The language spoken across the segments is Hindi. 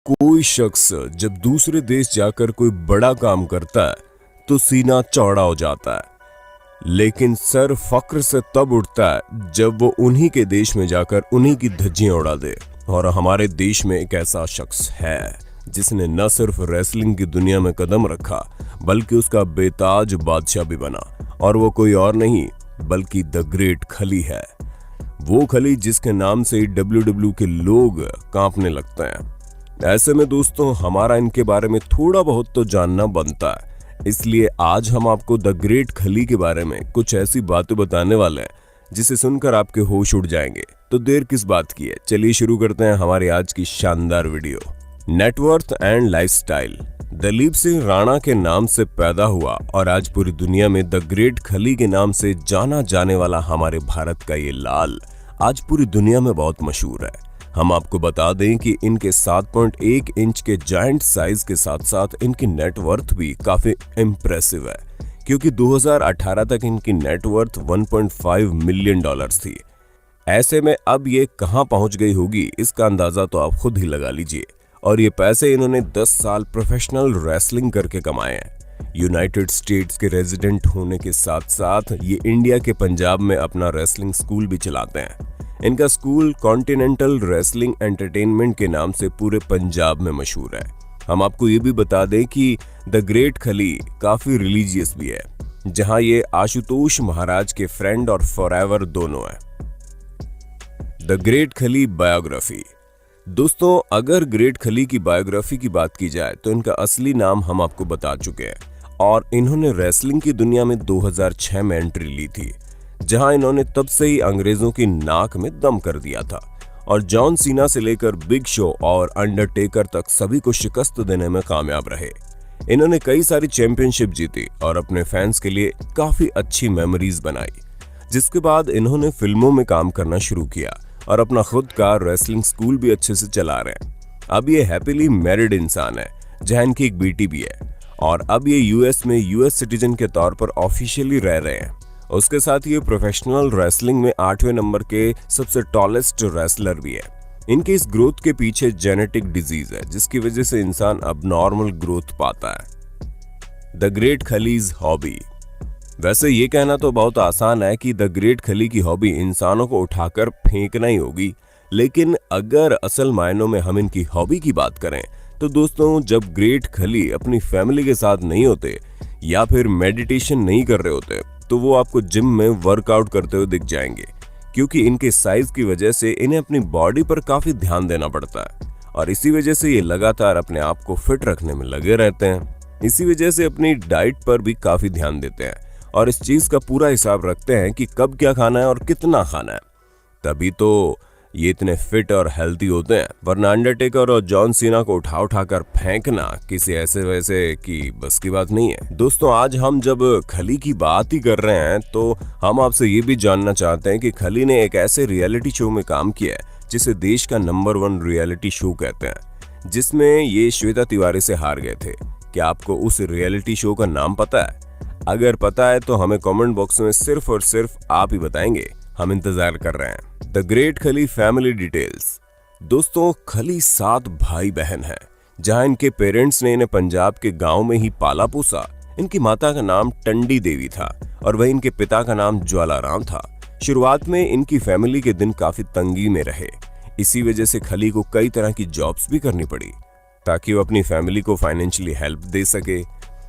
कोई शख्स जब दूसरे देश जाकर कोई बड़ा काम करता है तो सीना चौड़ा हो जाता है, लेकिन सर फक्र से तब उठता है जब वो उन्हीं के देश में जाकर उन्हीं की धज्जियां उड़ा दे। और हमारे देश में एक ऐसा शख्स है जिसने न सिर्फ रेसलिंग की दुनिया में कदम रखा बल्कि उसका बेताज बादशाह भी बना, और वो कोई और नहीं बल्कि द ग्रेट खली है। वो खली जिसके नाम से WWE के लोग कांपने लगते हैं। ऐसे में दोस्तों हमारा इनके बारे में थोड़ा बहुत तो जानना बनता है, इसलिए आज हम आपको द ग्रेट खली के बारे में कुछ ऐसी बातें बताने वाले हैं जिसे सुनकर आपके होश उड़ जाएंगे। तो देर किस बात की है, चलिए शुरू करते हैं हमारी आज की शानदार video. Net worth and lifestyle. Dalip Singh Rana के नाम से पैदा हुआ और आज पूरी दुनिया में द ग्रेट खली के नाम से जाना जाने वाला हमारे भारत का ये लाल आज पूरी दुनिया में बहुत मशहूर है। हम आपको बता दें कि इनके 7.1 इंच के जायंट साइज के साथ साथ इनकी नेटवर्थ भी काफी इम्प्रेसिव है, क्योंकि 2018 तक इनकी नेटवर्थ 1.5 मिलियन डॉलर्स थी। ऐसे में अब ये कहां पहुंच गई होगी इसका अंदाजा तो आप खुद ही लगा लीजिए। और ये पैसे इन्होंने 10 साल प्रोफेशनल रेसलिंग करके कमाए हैं। यूनाइटेड स्टेट्स के रेजिडेंट होने के साथ साथ ये इंडिया के पंजाब में अपना रेसलिंग स्कूल भी चलाते हैं। इनका स्कूल कॉन्टिनेंटल रेसलिंग एंटरटेनमेंट के नाम से पूरे पंजाब में मशहूर है। हम आपको ये भी बता दें कि द ग्रेट खली काफी रिलीजियस भी है, जहां ये आशुतोष महाराज के फ्रेंड और फॉरएवर दोनों है। द ग्रेट खली बायोग्राफी। दोस्तों अगर ग्रेट खली की बायोग्राफी की बात की जाए तो इनका असली नाम हम आपको बता चुके हैं, और इन्होंने रेसलिंग की दुनिया में 2006 में एंट्री ली थी, जहां इन्होंने तब से ही अंग्रेजों की नाक में दम कर दिया था और जॉन सीना से लेकर बिग शो और अंडरटेकर तक सभी को शिकस्त देने में कामयाब रहे। इन्होंने कई सारी चैंपियनशिप जीती और अपने फैंस के लिए काफी अच्छी मेमोरीज बनाई, जिसके बाद इन्होंने फिल्मों में काम करना शुरू किया और अपना खुद का रेसलिंग स्कूल भी अच्छे से चला रहे हैं। अब ये हैप्पीली मैरिड इंसान है, जहां इनकी एक बेटी भी है, और अब ये यूएस में यूएस सिटीजन के तौर पर ऑफिशियली रह रहे हैं। उसके साथ ये प्रोफेशनल रेसलिंग में 8वें नंबर के सबसे टॉलेस्ट रेसलर भी है। इनके इस ग्रोथ के पीछे जेनेटिक डिजीज है, जिसकी वजह से इंसान अब नॉर्मल ग्रोथ पाता है। द ग्रेट खलीज हॉबी। वैसे ये कहना तो बहुत आसान है कि द ग्रेट खली की हॉबी इंसानों को उठाकर फेंकना ही होगी, लेकिन अगर असल मायनों में हम इनकी हॉबी की बात करें तो दोस्तों जब ग्रेट खली अपनी फैमिली के साथ नहीं होते या फिर मेडिटेशन नहीं कर रहे होते तो वो आपको जिम में वर्कआउट करते हुए दिख जाएंगे, क्योंकि इनके साइज की वजह से इन्हें अपनी बॉडी पर काफी ध्यान देना पड़ता है, और इसी वजह से ये लगातार अपने आप को फिट रखने में लगे रहते हैं। इसी वजह से अपनी डाइट पर भी काफी ध्यान देते हैं और इस चीज का पूरा हिसाब रखते हैं कि कब क्या खाना है और कितना खाना है, तभी तो ये इतने फिट और हेल्थी होते हैं। वरना अंडरटेकर और जॉन सीना को उठाकर फेंकना किसी ऐसे वैसे की बस की बात नहीं है। दोस्तों आज हम जब खली की बात ही कर रहे हैं तो हम आपसे ये भी जानना चाहते हैं कि खली ने एक ऐसे रियलिटी शो में काम किया है जिसे देश का नंबर 1 रियलिटी शो कहते हैं, जिसमें ये श्वेता तिवारी से हार गए थे। क्या आपको उस रियलिटी शो का नाम पता है? अगर पता है तो हमें कमेंट बॉक्स में सिर्फ और सिर्फ आप ही बताएंगे, हम इंतजार कर रहे हैं। द ग्रेट खली फैमिली डिटेल्स। दोस्तों खली 7 भाई बहन हैं, जहां इनके पेरेंट्स ने इन्हें पंजाब के गांव में ही पाला पोसा। इनकी माता का नाम टंडी देवी था और वहीं इनके पिता का नाम ज्वालाराम था। शुरुआत में इनकी फैमिली के दिन काफी तंगी में रहे, इसी वजह से खली को कई तरह की जॉब्स भी करनी पड़ी ताकि वो अपनी फैमिली को फाइनेंशियली हेल्प दे सके।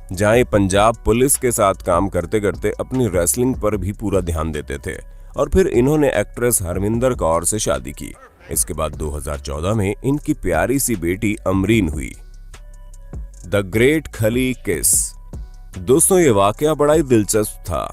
जहां ये पंजाब पुलिस के साथ काम करते करते अपनी रेसलिंग पर भी पूरा ध्यान देते थे, और फिर इन्होंने एक्ट्रेस हरमिंदर कौर से शादी की। इसके बाद 2014 में इनकी प्यारी सी बेटी अमरीन हुई। द ग्रेट खली किस। दोस्तों ये वाकया बड़ा ही दिलचस्प था,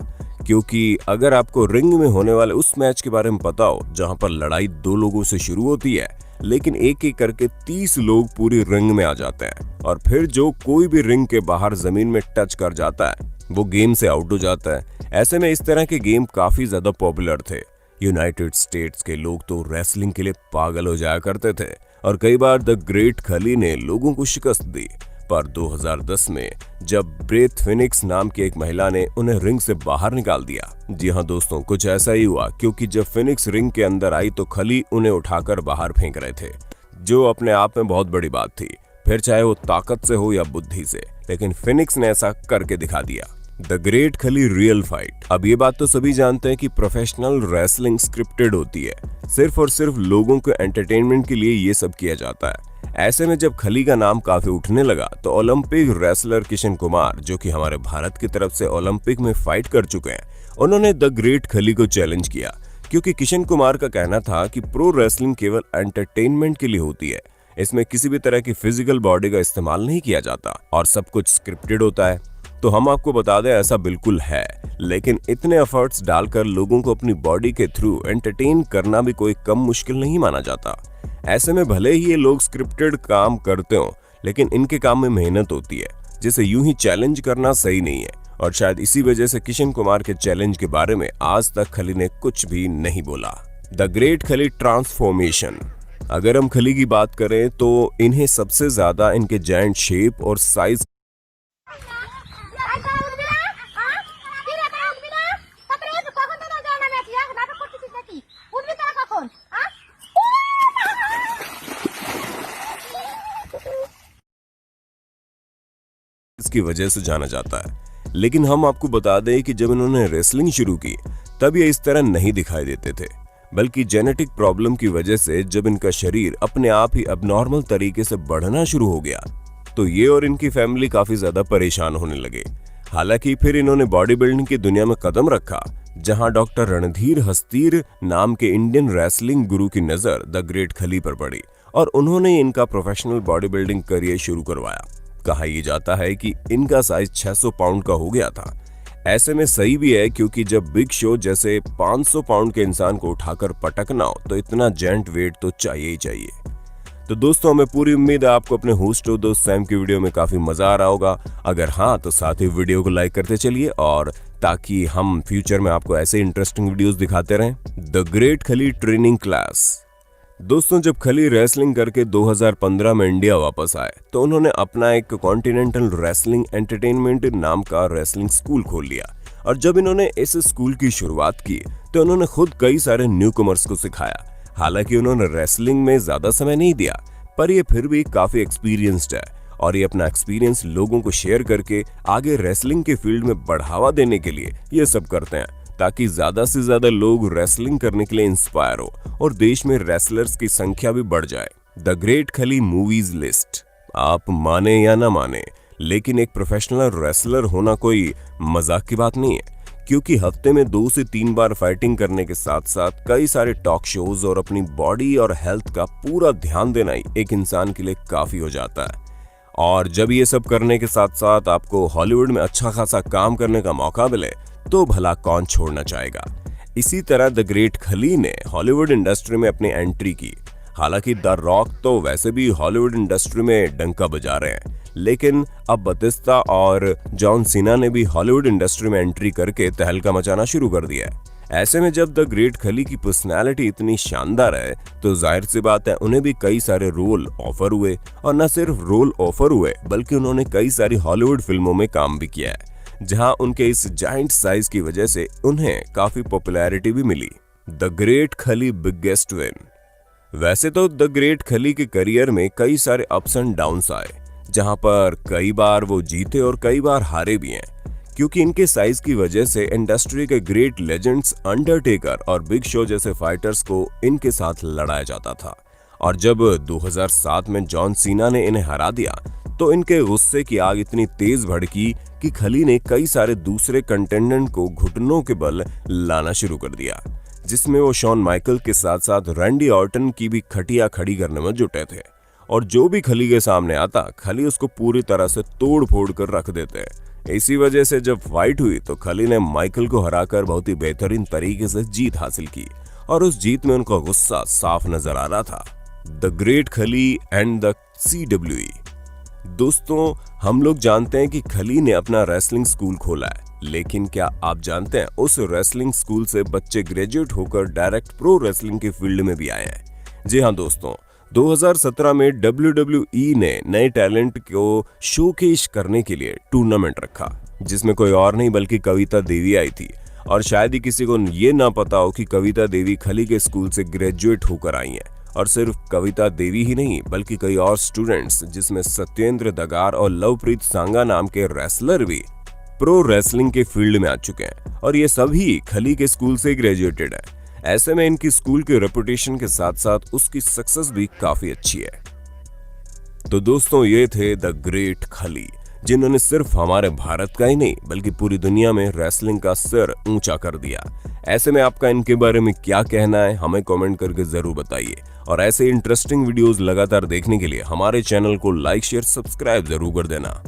क्योंकि अगर आपको रिंग में होने वाले उस मैच के बारे में पता हो जहां पर लड़ाई 2 लोगों से शुरू होती है, लेकिन एक एक करके 30 लोग पूरी रिंग में आ जाते हैं, और फिर जो कोई भी रिंग के बाहर जमीन में टच कर जाता है वो गेम से आउट हो जाता है। ऐसे में इस तरह के गेम काफी ज्यादा पॉपुलर थे। यूनाइटेड स्टेट्स के लोग तो रेसलिंग के लिए पागल हो जाया करते थे, और कई बार द ग्रेट खली ने लोगों को शिकस्त दी। पर 2010 में जब ब्रेथ फिनिक्स नाम की एक महिला ने उन्हें रिंग से बाहर निकाल दिया। जी हाँ दोस्तों, कुछ ऐसा ही हुआ, क्योंकि जब फिनिक्स रिंग के अंदर आई तो खली उन्हें उठाकर बाहर फेंक रहे थे। जो अपने आप में बहुत बड़ी बात थी, फिर चाहे वो ताकत से हो या बुद्धि से, लेकिन फिनिक्स ने ऐसा करके दिखा दिया। द ग्रेट खली रियल फाइट। अब ये बात तो सभी जानते हैं कि प्रोफेशनल रेसलिंग स्क्रिप्टेड होती है, सिर्फ और सिर्फ लोगों के एंटरटेनमेंट के लिए ये सब किया जाता है। ऐसे में जब खली का नाम काफी उठने लगा तो ओलंपिक रेसलर किशन कुमार, जो कि हमारे भारत की तरफ से ओलंपिक में फाइट कर चुके हैं, उन्होंने द ग्रेट खली को चैलेंज किया, क्योंकि किशन कुमार का कहना था कि प्रो रेसलिंग केवल एंटरटेनमेंट के लिए होती है, इसमें किसी भी तरह की फिजिकल बॉडी का इस्तेमाल नहीं किया जाता और सब कुछ स्क्रिप्टेड होता है। तो हम आपको बता दें, ऐसा बिल्कुल है, लेकिन इतने एफर्ट्स डालकर लोगों को अपनी बॉडी के थ्रू एंटरटेन करना भी कोई कम मुश्किल नहीं माना जाता। ऐसे में भले ही ये लोग स्क्रिप्टेड काम करते हो, लेकिन इनके काम में मेहनत होती है, जिसे यूं ही चैलेंज करना सही नहीं है। और शायद इसी वजह से किशन कुमार के चैलेंज के बारे में आज तक खली ने कुछ भी नहीं बोला। द ग्रेट खली ट्रांसफॉर्मेशन। अगर हम खली की बात करें तो इन्हें सबसे ज्यादा इनके जायंट शेप और साइज की वजह से जाना जाता है। लेकिन हम आपको बता दें कि जब इन्होंने रेसलिंग शुरू की तब ये इस तरह नहीं दिखाई देते थे, बल्कि जेनेटिक प्रॉब्लम की वजह से जब इनका शरीर अपने आप ही अबनॉर्मल तरीके से बढ़ना शुरू हो गया तो ये और इनकी फैमिली काफी ज्यादा परेशान होने लगे। हालांकि फिर इन्होंने बॉडी बिल्डिंग की दुनिया में कदम रखा, जहां डॉक्टर रणधीर हस्तीर नाम के इंडियन रेसलिंग गुरु की नजर द ग्रेट खली पर पड़ी और उन्होंने इनका प्रोफेशनल बॉडी बिल्डिंग करियर शुरू करवाया। कहा यह जाता है कि इनका साइज 600 पाउंड का हो गया था। ऐसे में सही भी है, क्योंकि जब बिग शो जैसे 500 पाउंड के इंसान को उठाकर पटकना हो तो इतना जेंट वेट तो चाहिए ही चाहिए। तो दोस्तों, हमें पूरी उम्मीद है आपको अपने होस्ट दोस्त सैम की वीडियो में काफी मजा आ रहा होगा। अगर हाँ तो साथ ही वीडियो को लाइक करते चलिए, और ताकि हम फ्यूचर में आपको ऐसे इंटरेस्टिंग वीडियोस दिखाते रहें। द ग्रेट खली ट्रेनिंग क्लास। दोस्तों, जब खली रेसलिंग करके 2015 में इंडिया वापस आए तो उन्होंने अपना एक कॉन्टिनेंटल रेसलिंग एंटरटेनमेंट नाम का रेसलिंग स्कूल खोल लिया। और जब इन्होंने इस स्कूल की शुरुआत की तो उन्होंने खुद कई सारे न्यूकमर्स को सिखाया। हालांकि उन्होंने रेसलिंग में ज्यादा समय नहीं दिया, पर ये फिर भी काफी एक्सपीरियंस्ड है और ये अपना एक्सपीरियंस लोगों को शेयर करके आगे रेसलिंग के फील्ड में बढ़ावा देने के लिए ये सब करते हैं, ताकि ज्यादा से ज्यादा लोग रेसलिंग करने के लिए इंस्पायर हो और देश में रेसलर्स की संख्या भी बढ़ जाए। द ग्रेट खली मूवीज लिस्ट। आप माने या ना माने, लेकिन एक प्रोफेशनल रेसलर होना कोई मजाक की बात नहीं है, क्योंकि हफ्ते में 2 से 3 बार फाइटिंग करने के साथ साथ कई सारे टॉक शोज और अपनी बॉडी और हेल्थ का पूरा ध्यान देना ही एक इंसान के लिए काफी हो जाता है। और जब ये सब करने के साथ साथ आपको हॉलीवुड में अच्छा खासा काम करने का मौका मिले तो भला कौन छोड़ना चाहेगा। इसी तरह द ग्रेट खली ने हॉलीवुड इंडस्ट्री में अपनी एंट्री की। हालांकि द रॉक तो वैसे भी हॉलीवुड इंडस्ट्री में डंका बजा रहे हैं, लेकिन अब बतिस्ता और जॉन सीना ने भी हॉलीवुड इंडस्ट्री में एंट्री करके तहलका मचाना शुरू कर दिया है। ऐसे में जब द ग्रेट खली की पर्सनैलिटी इतनी शानदार है तो जाहिर सी बात है उन्हें भी कई सारे रोल ऑफर हुए, और न सिर्फ रोल ऑफर हुए बल्कि उन्होंने कई सारी हॉलीवुड फिल्मों में काम भी किया है, जहां उनके इस जायंट साइज की वजह से उन्हें काफी पॉपुलैरिटी भी मिली। द ग्रेट खली बिगेस्ट विन। वैसे तो द ग्रेट खली के करियर में कई सारे अप्स एंड डाउन्स आए, जहां पर कई बार वो जीते और कई बार हारे भी हैं, क्योंकि इनके साइज की वजह से इंडस्ट्री के ग्रेट लेजेंड्स अंडरटेकर और बिग शो जैसे फाइटर्स को इनके साथ लड़ाया जाता था। और जब 2007 में जॉन सीना ने इन्हें हरा दिया तो इनके गुस्से की आग इतनी तेज भड़की कि खली ने कई सारे दूसरे कंटेंडेंट को घुटनों के बल लाना शुरू कर दिया, जिसमें वो शॉन माइकल के साथ साथ रैंडी ऑर्टन की भी खटिया खड़ी करने में जुटे थे। और जो भी खली के सामने आता, खली उसको पूरी तरह से तोड़ फोड़ कर रख देते। इसी वजह से जब फाइट हुई तो खली ने माइकल को हराकर बहुत ही बेहतरीन तरीके से जीत हासिल की, और उस जीत में उनका गुस्सा साफ नजर आ रहा था। द ग्रेट खली एंड द CWE। दोस्तों, हम लोग जानते हैं कि खली ने अपना रेसलिंग स्कूल खोला है, लेकिन क्या आप जानते हैं उस रेसलिंग स्कूल से बच्चे ग्रेजुएट होकर डायरेक्ट प्रो रेसलिंग के फील्ड में भी आए हैं। जी हाँ दोस्तों, 2017 में WWE ने नए टैलेंट को शोकेस करने के लिए टूर्नामेंट रखा, जिसमें कोई और नहीं बल्कि कविता देवी आई थी। और शायद ही किसी को ये ना पता हो कि कविता देवी खली के स्कूल से ग्रेजुएट होकर आई हैं और सिर्फ कविता देवी ही नहीं बल्कि कई और स्टूडेंट्स जिसमें सत्येंद्र दगार और लवप्रीत सांगा नाम के रेसलर भी प्रो रेसलिंग के फील्ड में आ चुके हैं और ये सभी खली के स्कूल से ग्रेजुएटेड है। ऐसे में इनकी स्कूल की रेपुटेशन के साथ साथ उसकी सक्सेस भी काफी अच्छी है। तो दोस्तों ये थे द ग्रेट खली, जिन्होंने सिर्फ हमारे भारत का ही नहीं बल्कि पूरी दुनिया में रेसलिंग का सिर ऊंचा कर दिया। ऐसे में आपका इनके बारे में क्या कहना है हमें कमेंट करके जरूर बताइए और ऐसे इंटरेस्टिंग वीडियोस लगातार देखने के लिए हमारे चैनल को लाइक शेयर सब्सक्राइब जरूर कर देना।